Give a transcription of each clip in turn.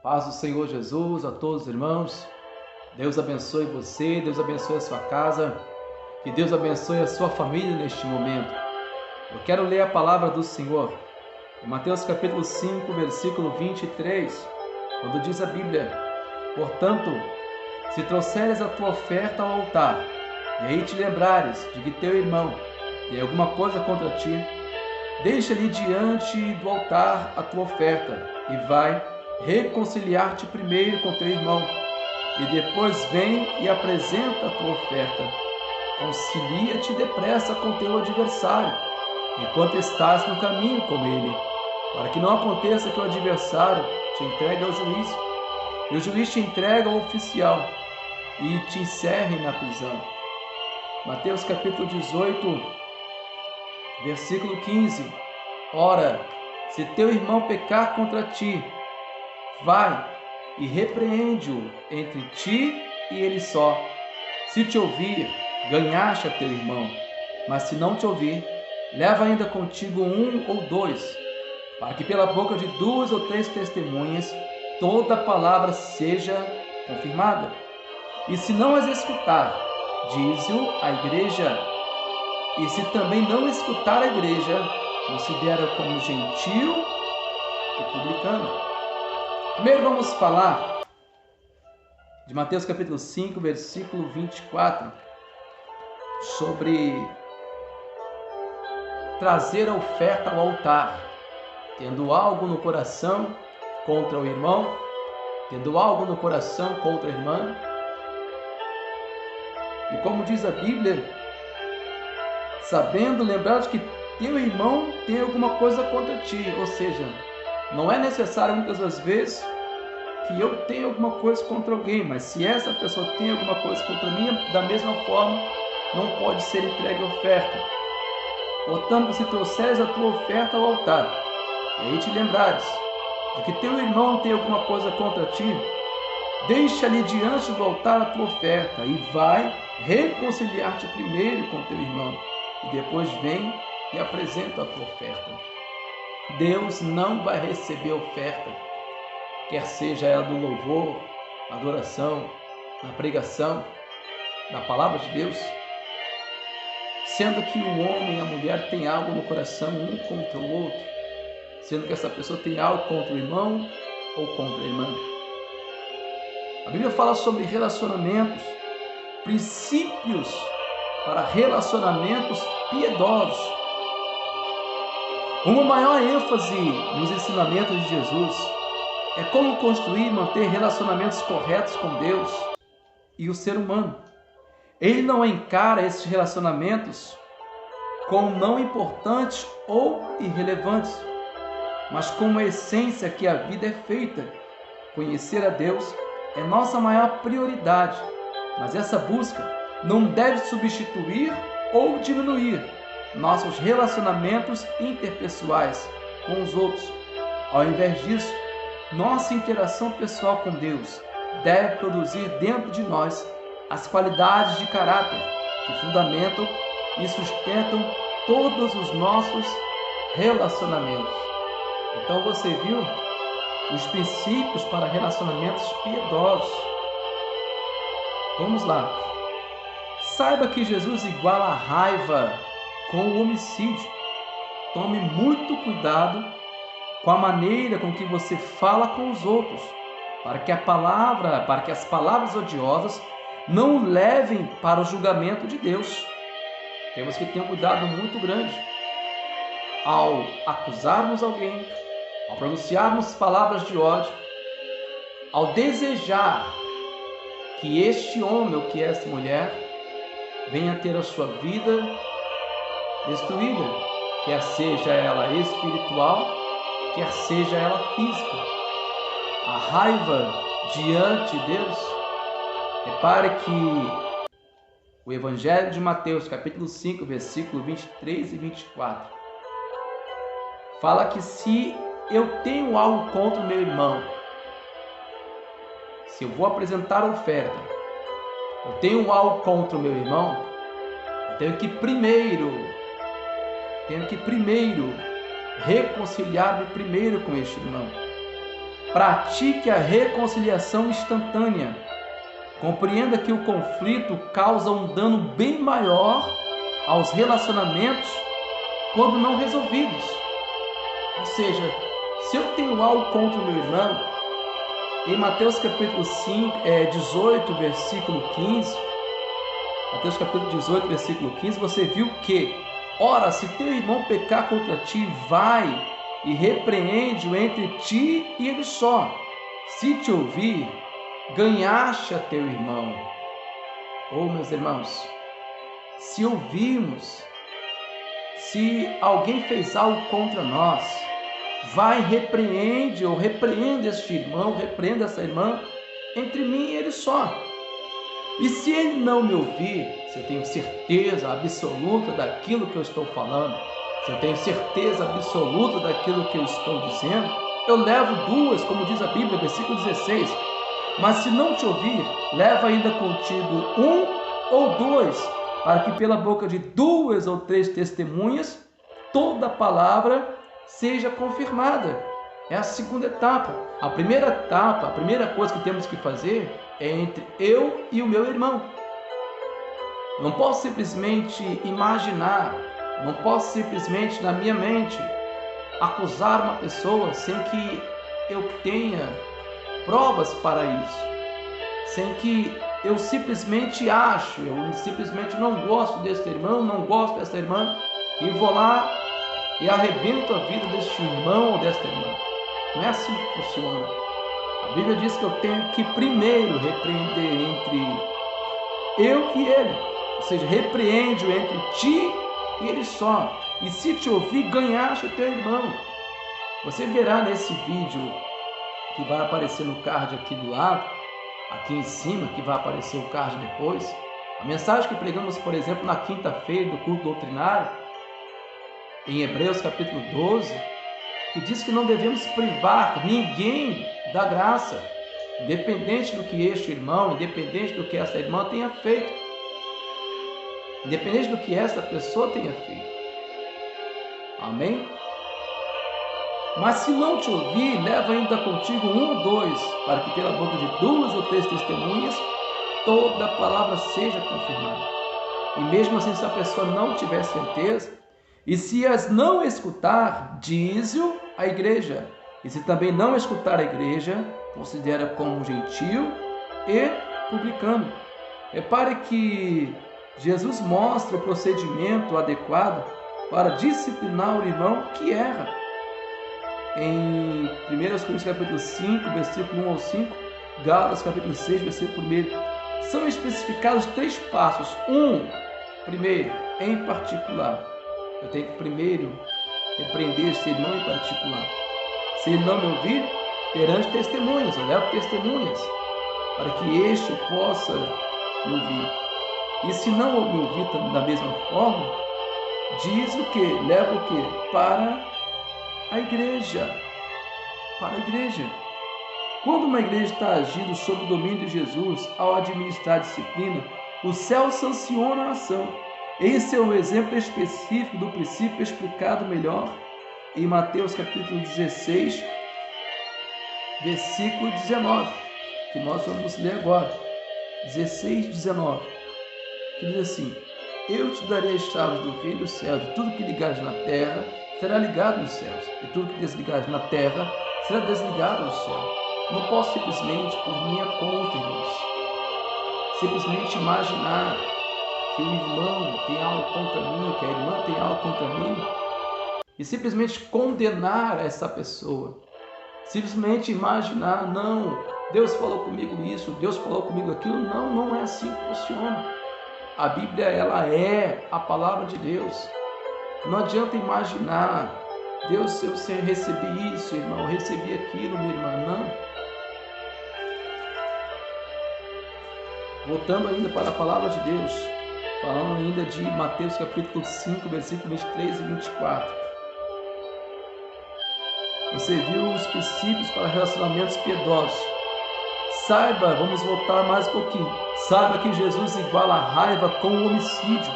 Paz do Senhor Jesus a todos os irmãos. Deus abençoe você, Deus abençoe a sua casa, que Deus abençoe a sua família neste momento. Eu quero ler a palavra do Senhor em Mateus capítulo 5, versículo 23, quando diz a Bíblia: portanto, se trouxeres a tua oferta ao altar, e aí te lembrares de que teu irmão tem alguma coisa contra ti, deixa-lhe diante do altar a tua oferta e vai reconciliar-te primeiro com teu irmão, e depois vem e apresenta a tua oferta. Concilia-te depressa com teu adversário, enquanto estás no caminho com ele, para que não aconteça que o adversário te entregue ao juiz, e o juiz te entregue ao oficial, e te encerre na prisão. Mateus capítulo 18, versículo 15. Ora, se teu irmão pecar contra ti, vai e repreende-o entre ti e ele só. Se te ouvir, ganhaste a teu irmão. Mas se não te ouvir, leva ainda contigo um ou dois, para que pela boca de duas ou três testemunhas toda palavra seja confirmada. E se não as escutar, dize-o à igreja. E se também não escutar a igreja, considera como gentil e publicano. Primeiro vamos falar de Mateus capítulo 5, versículo 24, sobre trazer a oferta ao altar, tendo algo no coração contra o irmão, tendo algo no coração contra a irmã. E como diz a Bíblia, sabendo, lembrar de que teu irmão tem alguma coisa contra ti, ou seja, não é necessário muitas das vezes que eu tenha alguma coisa contra alguém, mas se essa pessoa tem alguma coisa contra mim, da mesma forma, não pode ser entregue a oferta. Portanto, se trouxeres a tua oferta ao altar, e aí te lembrares de que teu irmão tem alguma coisa contra ti, deixa-lhe diante do altar a tua oferta e vai reconciliar-te primeiro com teu irmão, e depois vem e apresenta a tua oferta. Deus não vai receber oferta, quer seja ela do louvor, adoração, na pregação, na palavra de Deus, sendo que o homem e a mulher têm algo no coração um contra o outro, sendo que essa pessoa tem algo contra o irmão ou contra a irmã. A Bíblia fala sobre relacionamentos, princípios para relacionamentos piedosos. Uma maior ênfase nos ensinamentos de Jesus é como construir e manter relacionamentos corretos com Deus e o ser humano. Ele não encara esses relacionamentos como não importantes ou irrelevantes, mas como a essência que a vida é feita. Conhecer a Deus é nossa maior prioridade, mas essa busca não deve substituir ou diminuir nossos relacionamentos interpessoais com os outros. Ao invés disso, nossa interação pessoal com Deus deve produzir dentro de nós as qualidades de caráter que fundamentam e sustentam todos os nossos relacionamentos. Então você viu os princípios para relacionamentos piedosos. Vamos lá. Saiba que Jesus iguala a raiva com o homicídio. Tome muito cuidado com a maneira com que você fala com os outros, para que as palavras odiosas não levem para o julgamento de Deus. Temos que ter um cuidado muito grande ao acusarmos alguém, ao pronunciarmos palavras de ódio, ao desejar que este homem ou que esta mulher venha ter a sua vida destruída, quer seja ela espiritual, quer seja ela física. A raiva diante de Deus, repare que o Evangelho de Mateus, capítulo 5, versículo 23 e 24, fala que se eu tenho algo contra o meu irmão, se eu vou apresentar oferta, eu tenho algo contra o meu irmão, eu tenho que primeiro reconciliar-me primeiro com este irmão. pratique a reconciliação instantânea. Compreenda que o conflito causa um dano bem maior aos relacionamentos quando não resolvidos. Ou seja, se eu tenho algo contra o meu irmão, em Mateus capítulo 18, versículo 15, Mateus capítulo 18, versículo 15, você viu que, ora, se teu irmão pecar contra ti, vai e repreende-o entre ti e ele só. Se te ouvir, ganhaste a teu irmão. Oh, meus irmãos, se ouvirmos, se alguém fez algo contra nós, vai, repreende ou repreende este irmão, repreende essa irmã, entre mim e ele só. E se ele não me ouvir, se eu tenho certeza absoluta daquilo que eu estou falando, se eu tenho certeza absoluta daquilo que eu estou dizendo, eu levo duas, como diz a Bíblia, versículo 16. Mas se não te ouvir, leva ainda contigo um ou dois, para que pela boca de 2 ou 3 testemunhas, toda palavra seja confirmada. É a segunda etapa. A primeira etapa, a primeira coisa que temos que fazer é entre eu e o meu irmão. Não posso simplesmente imaginar, não posso simplesmente na minha mente acusar uma pessoa sem que eu tenha provas para isso, sem que eu simplesmente acho, eu simplesmente não gosto desse irmão, não gosto dessa irmã, e vou lá e arrebento a vida deste irmão ou desta irmã. Não é assim que funciona. A Bíblia diz que eu tenho que primeiro repreender entre eu e ele, ou seja, repreende-o entre ti e ele só. E se te ouvir, ganhaste o teu irmão. Você verá nesse vídeo que vai aparecer no card aqui do lado, aqui em cima, que vai aparecer o card depois, a mensagem que pregamos, por exemplo, na quinta-feira do culto doutrinário, em Hebreus capítulo 12, que diz que não devemos privar ninguém da graça, independente do que este irmão, independente do que essa irmã tenha feito, independente do que essa pessoa tenha feito. Amém? Mas se não te ouvir, leva ainda contigo um ou dois, para que pela boca de 2 ou 3 testemunhas, toda palavra seja confirmada. E mesmo assim, se a pessoa não tiver certeza, e se as não escutar, dize-o à igreja. E se também não escutar a igreja, considera como gentio e publicano. Repare que Jesus mostra o procedimento adequado para disciplinar o irmão que erra. Em 1 Coríntios capítulo 5, versículo 1 ao 5, Gálatas capítulo 6, versículo 1, são especificados 3 passos. Primeiro, em particular. Eu tenho que primeiro repreender esse irmão em particular. Se ele não me ouvir, perante testemunhas, eu levo testemunhas, para que este possa me ouvir. E se não me ouvir da mesma forma, diz o que? Leva o que? Para a igreja. Para a igreja. Quando uma igreja está agindo sob o domínio de Jesus, ao administrar a disciplina, o céu sanciona a ação. Esse é um exemplo específico do princípio explicado melhor em Mateus capítulo 16, versículo 19, que nós vamos ler agora. 16, 19, que diz assim: eu te darei as chaves do reino dos céus, e tudo que ligares na terra será ligado nos céus, e tudo que desligares na terra será desligado no céu. Não posso simplesmente, por minha conta, irmãos, simplesmente imaginar que o irmão tem algo contra mim, que a irmã tem algo contra mim, e simplesmente condenar essa pessoa. Simplesmente imaginar, não, Deus falou comigo isso, Deus falou comigo aquilo. Não, não é assim que funciona. A Bíblia, ela é a palavra de Deus. Não adianta imaginar, Deus, eu recebi isso, irmão, eu recebi aquilo, minha irmã. Não. Voltando ainda para a palavra de Deus, falando ainda de Mateus capítulo 5, versículos 23 e 24. Você viu os princípios para relacionamentos piedosos. Saiba, vamos voltar mais um pouquinho. Saiba que Jesus iguala a raiva com o homicídio.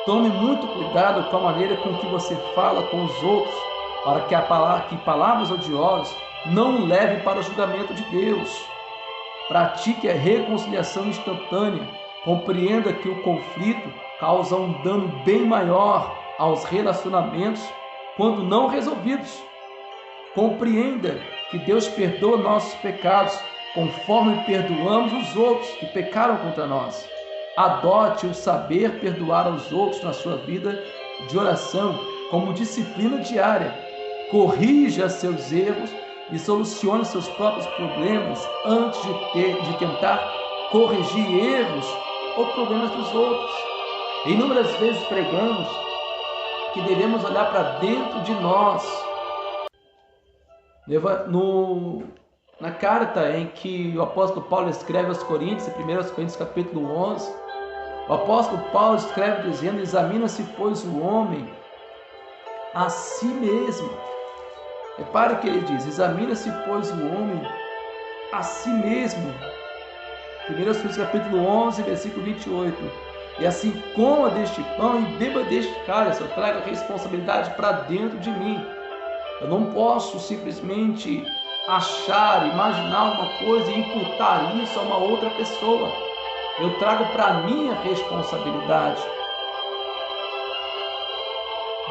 Tome muito cuidado com a maneira com que você fala com os outros, para que palavras odiosas Não o leve para o julgamento de Deus. Pratique a reconciliação instantânea. Compreenda que o conflito causa um dano bem maior aos relacionamentos quando não resolvidos. Compreenda que Deus perdoa nossos pecados conforme perdoamos os outros que pecaram contra nós. Adote o saber perdoar aos outros na sua vida de oração como disciplina diária. Corrija seus erros e solucione seus próprios problemas antes de tentar corrigir erros ou problemas dos outros. Inúmeras vezes pregamos que devemos olhar para dentro de nós. Na carta em que o apóstolo Paulo escreve aos Coríntios, em 1 Coríntios capítulo 11, o apóstolo Paulo escreve dizendo: examina-se, pois, o homem a si mesmo. Repare que ele diz: examina-se, pois, o homem a si mesmo. 1 Coríntios capítulo 11, versículo 28. E assim coma deste pão e beba deste cálice, eu trago a responsabilidade para dentro de mim. Eu não posso simplesmente achar, imaginar uma coisa e imputar isso a uma outra pessoa. Eu trago para mim a responsabilidade.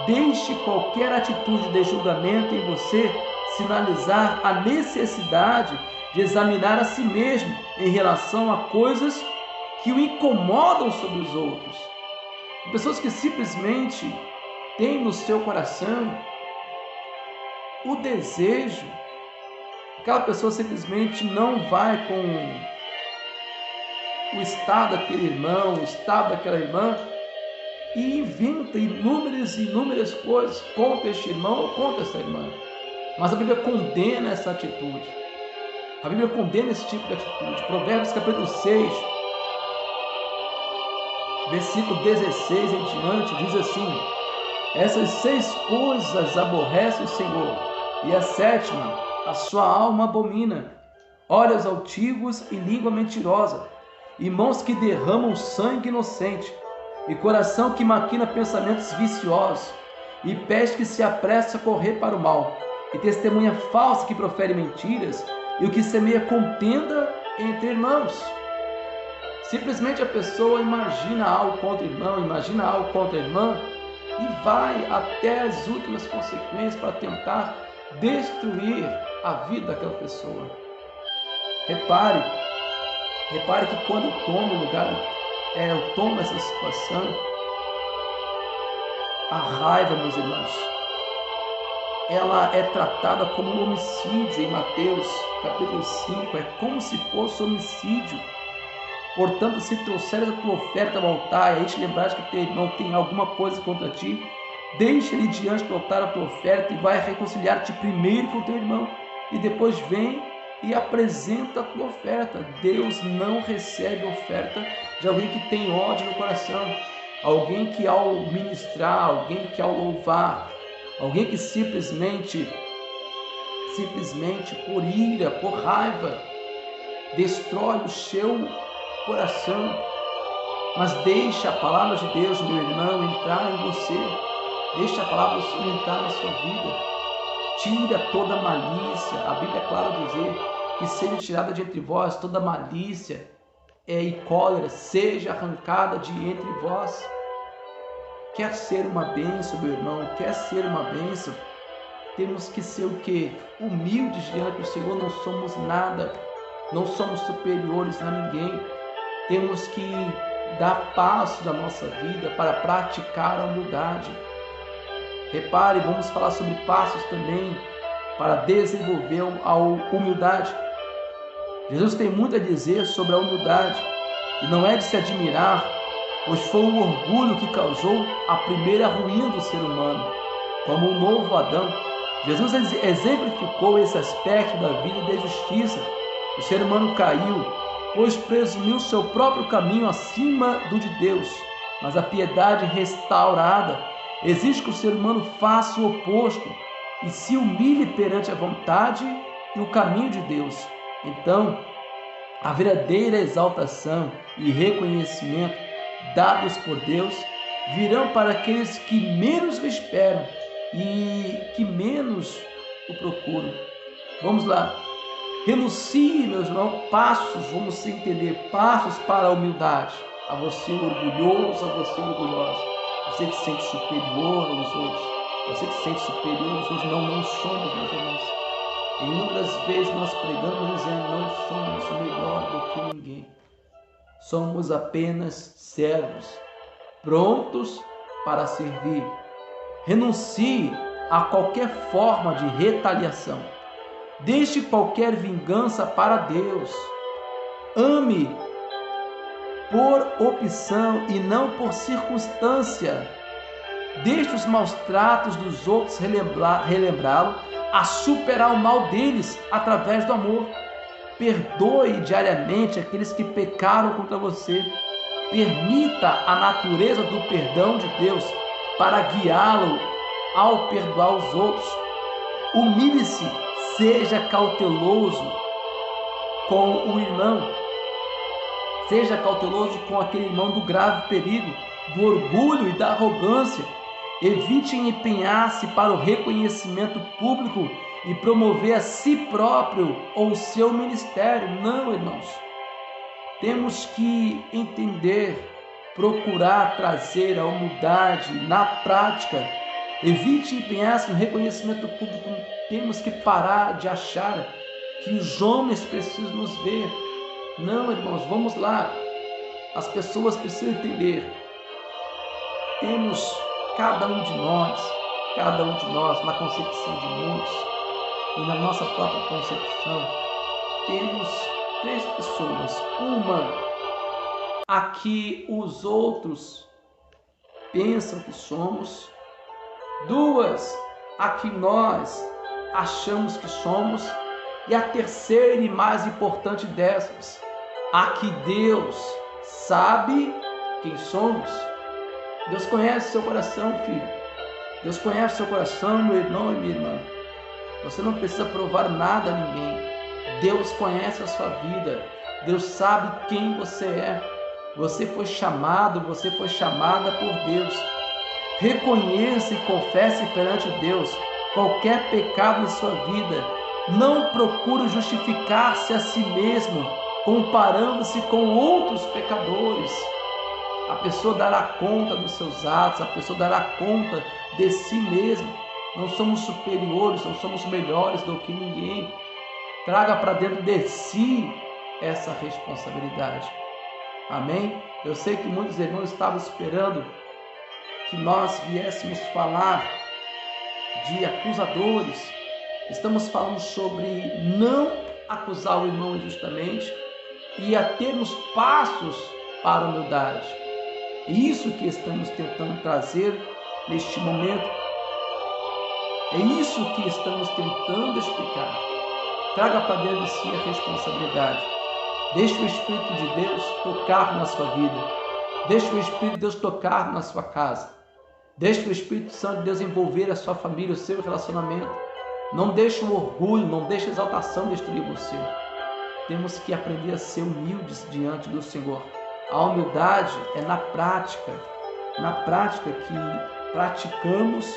Deixe qualquer atitude de julgamento em você sinalizar a necessidade de examinar a si mesmo em relação a coisas que o incomodam sobre os outros. Pessoas que simplesmente têm no seu coração o desejo, aquela pessoa simplesmente não vai com o estado daquele irmão, o estado daquela irmã, e inventa inúmeras coisas contra este irmão ou contra essa irmã. Mas a Bíblia condena essa atitude. A Bíblia condena esse tipo de atitude. Provérbios capítulo 6, versículo 16 em diante, diz assim: essas 6 coisas aborrece o Senhor, e a 7ª a sua alma abomina: olhos altivos e língua mentirosa, e mãos que derramam sangue inocente, e coração que maquina pensamentos viciosos, e pés que se apressa a correr para o mal, e testemunha falsa que profere mentiras, e o que semeia contenda entre irmãos. Simplesmente a pessoa imagina algo contra o irmão, imagina algo contra a irmã, e vai até as últimas consequências para tentar destruir a vida daquela pessoa. Repare que quando eu tomo essa situação, a raiva, meus irmãos, ela é tratada como um homicídio em Mateus capítulo 5, é como se fosse homicídio. Portanto, se trouxeres a tua oferta ao altar, e aí te lembrares que teu irmão tem alguma coisa contra ti, deixa-lhe diante do altar a tua oferta e vai reconciliar-te primeiro com teu irmão, e depois vem e apresenta a tua oferta. Deus não recebe oferta de alguém que tem ódio no coração, alguém que ao ministrar, alguém que ao louvar, alguém que simplesmente por ira, por raiva, destrói o seu coração. Mas deixa a palavra de Deus, meu irmão, entrar em você. Deixa a palavra entrar na sua vida. Tira toda malícia. A Bíblia é clara dizer que seja tirada de entre vós toda malícia e cólera, seja arrancada de entre vós. Quer ser uma bênção, meu irmão? Quer ser uma bênção? Temos que ser o quê? Humildes diante do Senhor. Não somos nada. Não somos superiores a ninguém. Temos que dar passo da nossa vida para praticar a humildade. Repare, vamos falar sobre passos também para desenvolver a humildade. Jesus tem muito a dizer sobre a humildade, e não é de se admirar, pois foi o orgulho que causou a primeira ruína do ser humano, como o novo Adão. Jesus exemplificou esse aspecto da vida de justiça. O ser humano caiu, pois presumiu seu próprio caminho acima do de Deus, mas a piedade restaurada exige que o ser humano faça o oposto e se humilhe perante a vontade e o caminho de Deus. Então, a verdadeira exaltação e reconhecimento dados por Deus virão para aqueles que menos o esperam e que menos o procuram. Vamos lá. Renuncie, meus irmãos, passos, vamos entender, passos para a humildade. A você orgulhoso, a você orgulhosa. Você que se sente superior aos outros. Você que se sente superior aos outros. Não somos, meus irmãos. E inúmeras vezes nós pregamos dizendo, não somos melhor do que ninguém. Somos apenas servos, prontos para servir. Renuncie a qualquer forma de retaliação. Deixe qualquer vingança para Deus. Ame por opção e não por circunstância. Deixe os maus tratos dos outros relembrá-lo a superar o mal deles através do amor. Perdoe diariamente aqueles que pecaram contra você. Permita a natureza do perdão de Deus para guiá-lo ao perdoar os outros. Humilhe-se, seja cauteloso com o irmão. Seja cauteloso com aquele irmão do grave perigo, do orgulho e da arrogância. Evite empenhar-se para o reconhecimento público e promover a si próprio ou o seu ministério. Não, irmãos. Temos que entender, procurar trazer a humildade na prática. Evite empenhar-se no reconhecimento público. Temos que parar de achar que os homens precisam nos ver. Não, irmãos, vamos lá. As pessoas precisam entender. Temos cada um de nós, na concepção de muitos e na nossa própria concepção, temos 3 pessoas. Uma, a que os outros pensam que somos. 2, a que nós achamos que somos. E a terceira e mais importante dessas, a que Deus sabe quem somos. Deus conhece seu coração, filho. Deus conhece seu coração, meu irmão e minha irmã. Você não precisa provar nada a ninguém. Deus conhece a sua vida. Deus sabe quem você é. Você foi chamado, você foi chamada por Deus. Reconheça e confesse perante Deus qualquer pecado em sua vida. Não procure justificar-se a si mesmo, comparando-se com outros pecadores. A pessoa dará conta dos seus atos, a pessoa dará conta de si mesmo. Não somos superiores, não somos melhores do que ninguém. Traga para dentro de si essa responsabilidade. Amém? Eu sei que muitos irmãos estavam esperando que nós viéssemos falar de acusadores. Estamos falando sobre não acusar o irmão injustamente e a termos passos para a humildade. É isso que estamos tentando trazer neste momento. É isso que estamos tentando explicar. Traga para dentro de si a responsabilidade. Deixe o Espírito de Deus tocar na sua vida. Deixe o Espírito de Deus tocar na sua casa. Deixe o Espírito Santo de Deus envolver a sua família, o seu relacionamento. Não deixe o orgulho, não deixe a exaltação destruir você. Temos que aprender a ser humildes diante do Senhor. A humildade é na prática que praticamos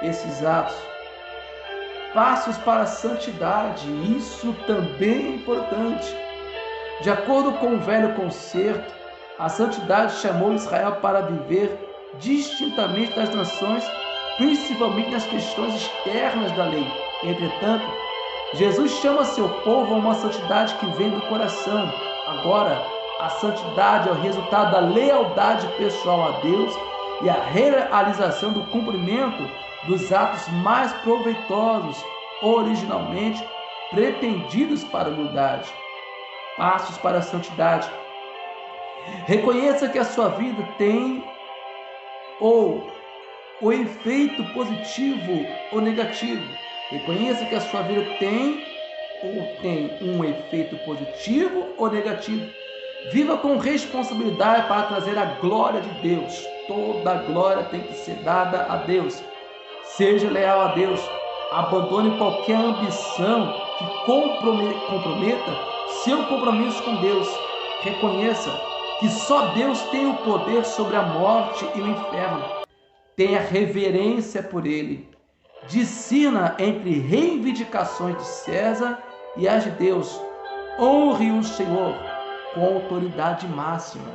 esses atos. Passos para a santidade, isso também é importante. De acordo com o velho concerto, a santidade chamou Israel para viver distintamente das nações, principalmente nas questões externas da lei. Entretanto, Jesus chama seu povo a uma santidade que vem do coração. Agora, a santidade é o resultado da lealdade pessoal a Deus e a realização do cumprimento dos atos mais proveitosos, originalmente pretendidos para a humildade. Passos para a santidade. Reconheça que a sua vida tem o efeito positivo ou negativo. Reconheça que a sua vida tem um efeito positivo ou negativo. Viva com responsabilidade para trazer a glória de Deus. Toda a glória tem que ser dada a Deus. Seja leal a Deus. Abandone qualquer ambição que comprometa seu compromisso com Deus. Reconheça que só Deus tem o poder sobre a morte e o inferno. Tenha reverência por Ele. discina entre reivindicações de César e as de Deus. Honre o Senhor com autoridade máxima.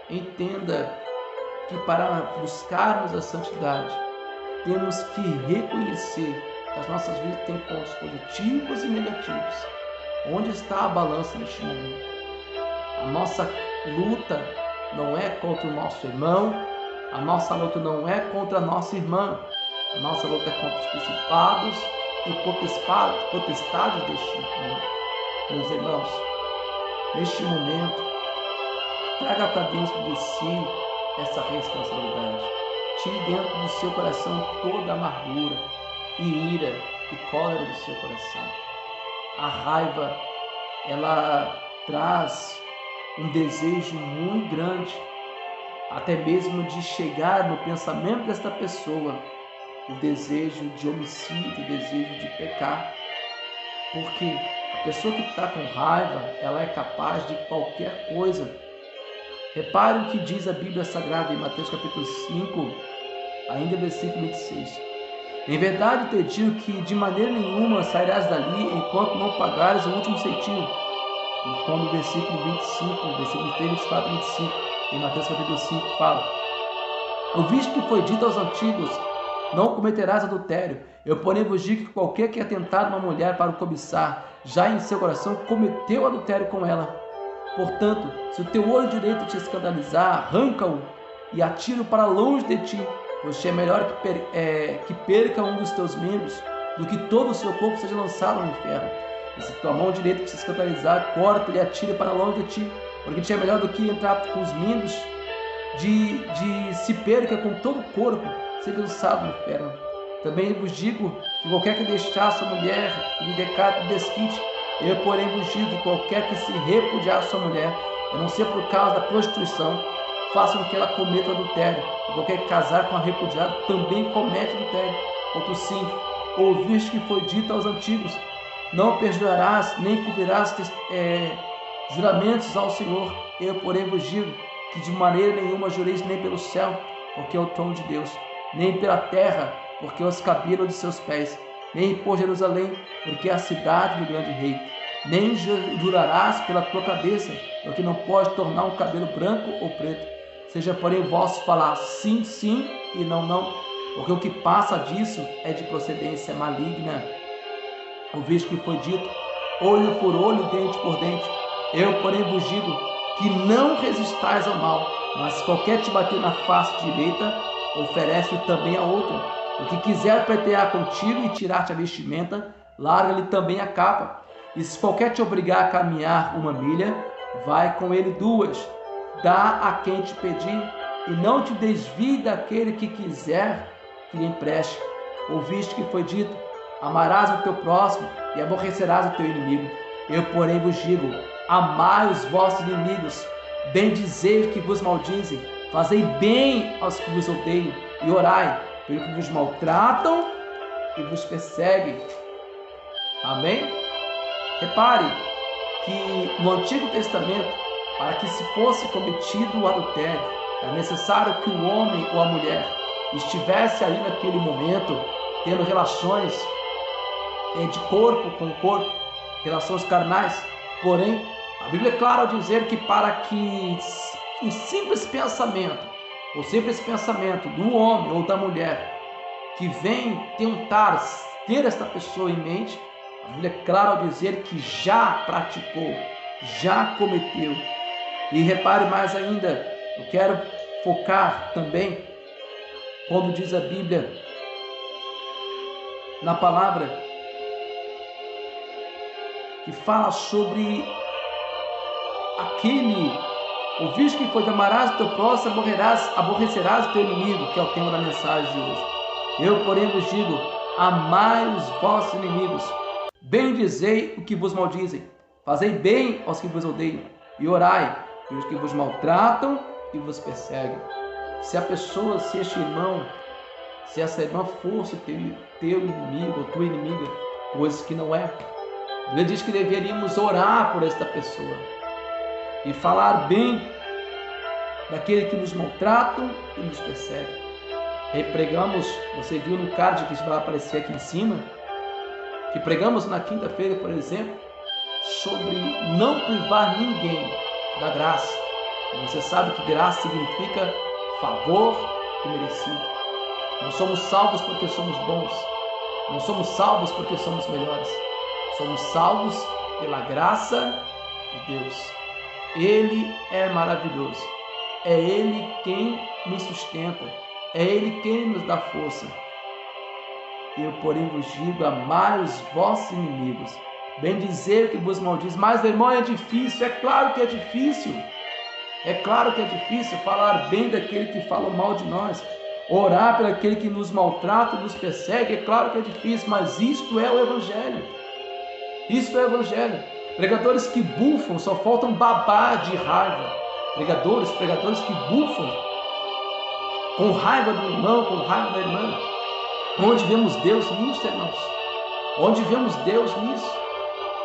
Entenda que para buscarmos a santidade, temos que reconhecer que as nossas vidas têm pontos positivos e negativos. Onde está a balança neste momento? A nossa luta não é contra o nosso irmão, a nossa luta não é contra a nossa irmã, a nossa luta é contra os principados e potestades deste mundo. Meus irmãos, neste momento, traga para dentro de si essa responsabilidade. Tire dentro do seu coração toda a amargura e ira e cólera do seu coração. A raiva, ela traz um desejo muito grande, até mesmo de chegar no pensamento desta pessoa, o desejo de homicídio, o desejo de pecar. Porque a pessoa que está com raiva, ela é capaz de qualquer coisa. Repare o que diz a Bíblia Sagrada em Mateus capítulo 5, ainda versículo 26. Em verdade te digo que de maneira nenhuma sairás dali enquanto não pagares o último centimo. E quando o versículo 25, versículo 3, 24 e 25, em Mateus capítulo 5, fala: ouviste que foi dito aos antigos, não cometerás adultério. Eu, porém, vos digo que qualquer que atentar uma mulher para o cobiçar, já em seu coração cometeu adultério com ela. Portanto, se o teu olho direito te escandalizar, arranca-o e atira-o para longe de ti, pois te é melhor que perca um dos teus membros, do que todo o seu corpo seja lançado no inferno. E se tua mão direita te escandalizar, corta e atira para longe de ti, porque te é melhor do que entrar com os membros de se perca com todo o corpo, seja lançado no inferno. Também vos digo que qualquer que deixar sua mulher e lhe decate desquite, eu, porém, vos digo que qualquer que se repudiar sua mulher, a não ser por causa da prostituição, faça com que ela cometa adultério. E qualquer que casar com a repudiada também comete adultério. Outro 5. Ouviste que foi dito aos antigos, não perjurarás, nem cumprirás juramentos ao Senhor. Eu, porém, vos digo que de maneira nenhuma jureis nem pelo céu, porque é o trono de Deus, nem pela terra, porque é os cabelos de seus pés, nem por Jerusalém, porque é a cidade do grande rei. Nem jurarás pela tua cabeça, porque não pode tornar um cabelo branco ou preto. Seja, porém, vosso falar sim, sim e não, não, porque o que passa disso é de procedência maligna. Ouviste que foi dito, olho por olho, dente por dente. Eu, porém, vos digo que não resistais ao mal, mas se qualquer te bater na face direita, oferece também a outra. O que quiser pleitear contigo e tirar-te a vestimenta, larga-lhe também a capa. E se qualquer te obrigar a caminhar 1 milha, vai com ele 2. Dá a quem te pedir, e não te desvie daquele que quiser que lhe empreste. Ouviste que foi dito, amarás o teu próximo e aborrecerás o teu inimigo. Eu, porém, vos digo, amai os vossos inimigos, bendizei os que vos maldizem, fazei bem aos que vos odeiam, e orai pelo que vos maltratam e vos perseguem. Amém? Repare que no Antigo Testamento, para que se fosse cometido o adultério, era necessário que o homem ou a mulher estivesse ali naquele momento, tendo relações de corpo com corpo, relações carnais. Porém, a Bíblia é clara ao dizer que para que o simples pensamento do homem ou da mulher que vem tentar ter esta pessoa em mente, a Bíblia é clara ao dizer que já praticou, já cometeu. E repare mais ainda, eu quero focar também quando diz a Bíblia na palavra que fala sobre aquele, ouviste que foi, amarás o teu próximo, aborrecerás o teu inimigo, que é o tema da mensagem de hoje. Eu, porém, vos digo, amai os vossos inimigos, bendizei o que vos maldizem, fazei bem aos que vos odeiam, e orai pelos que vos maltratam e vos perseguem. Se este irmão, se essa irmã fosse teu inimigo ou tua inimiga, coisas que não é, ele diz que deveríamos orar por esta pessoa e falar bem daquele que nos maltratam e nos persegue. pregamos, você viu no card que vai aparecer aqui em cima, que pregamos na quinta-feira, por exemplo, sobre não privar ninguém da graça. Você sabe que graça significa favor imerecido. Não somos salvos porque somos bons. Não somos salvos porque somos melhores. Somos salvos pela graça de Deus. Ele é maravilhoso. É Ele quem nos sustenta. É Ele quem nos dá força. Eu, porém, vos digo, amai os vossos inimigos. Bendizer que vos maldiz. Mas, irmão, é difícil. É claro que é difícil. É claro que é difícil falar bem daquele que fala mal de nós. Orar por aquele que nos maltrata, nos persegue. É claro que é difícil, mas isto é o Evangelho. Isto é o Evangelho. Pregadores que bufam, só faltam babar de raiva. Pregadores que bufam com raiva do irmão, com raiva da irmã. Onde vemos Deus nisso, irmãos? Onde vemos Deus nisso?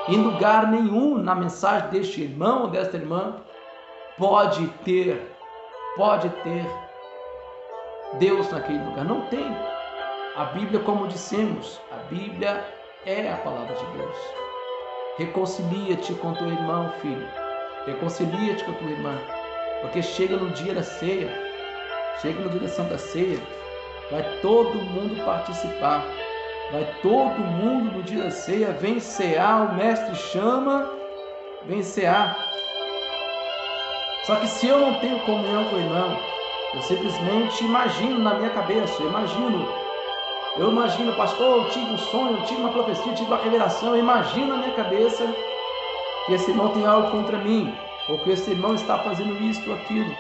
Em lugar nenhum na mensagem deste irmão ou desta irmã pode ter Deus naquele lugar. Não tem. A Bíblia, como dissemos, a Bíblia é a palavra de Deus. Reconcilia-te com teu irmão, filho. Reconcilia-te com tua irmã. Porque chega no dia da ceia, chega no dia da Santa Ceia, vai todo mundo participar. Vai todo mundo no dia da ceia, vem cear, o mestre chama, vem cear. Só que se eu não tenho comunhão com o irmão, eu simplesmente imagino na minha cabeça, eu imagino, pastor, eu tive um sonho, eu tive uma profecia, eu tive uma revelação, eu imagino na minha cabeça que esse irmão tem algo contra mim, ou que esse irmão está fazendo isso ou aquilo.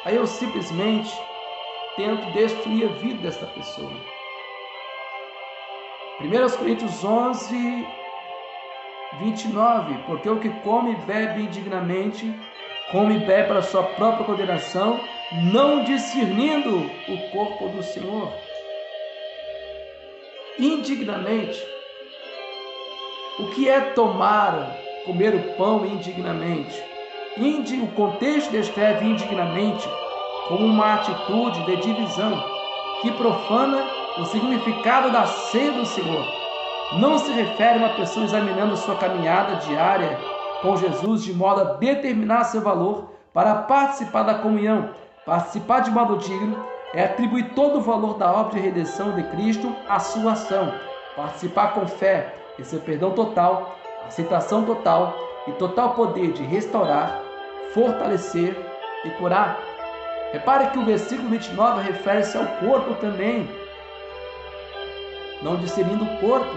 Aí eu simplesmente tento destruir a vida desta pessoa. 1 Coríntios 11, 29, porque o que come e bebe indignamente, come e bebe para a sua própria condenação, não discernindo o corpo do Senhor. Indignamente. O que é comer o pão indignamente? O contexto descreve indignamente como uma atitude de divisão que profana o significado da ceia do Senhor. Não se refere a uma pessoa examinando sua caminhada diária com Jesus de modo a determinar seu valor para participar da comunhão. Participar de modo digno é atribuir todo o valor da obra de redenção de Cristo à sua ação. Participar com fé, receber perdão total, aceitação total e total poder de restaurar, fortalecer e curar. Repare que o versículo 29 refere-se ao corpo também, não discernindo o corpo.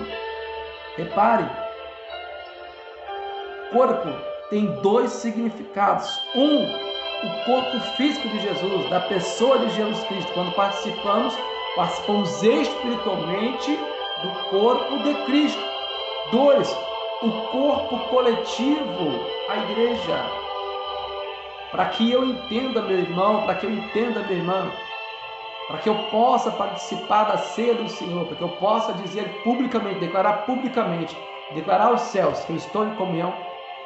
Repare, corpo tem dois significados. O corpo físico de Jesus, da pessoa de Jesus Cristo. Quando participamos espiritualmente do corpo de Cristo. 2, o corpo coletivo, a igreja. Para que eu entenda, meu irmão, para que eu entenda, minha irmã, para que eu possa participar da ceia do Senhor, para que eu possa dizer publicamente, declarar aos céus que eu estou em comunhão,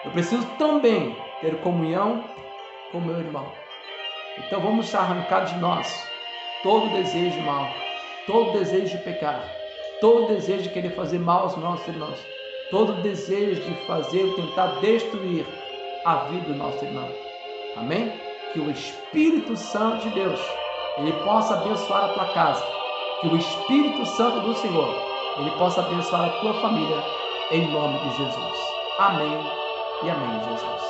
eu preciso também ter comunhão com meu irmão. Então vamos arrancar de nós todo desejo mal, todo desejo de pecar, todo desejo de querer fazer mal aos nossos irmãos, todo desejo de tentar destruir a vida do nosso irmão. Amém? Que o Espírito Santo de Deus, Ele possa abençoar a tua casa. Que o Espírito Santo do Senhor, Ele possa abençoar a tua família, em nome de Jesus. Amém e amém, Jesus.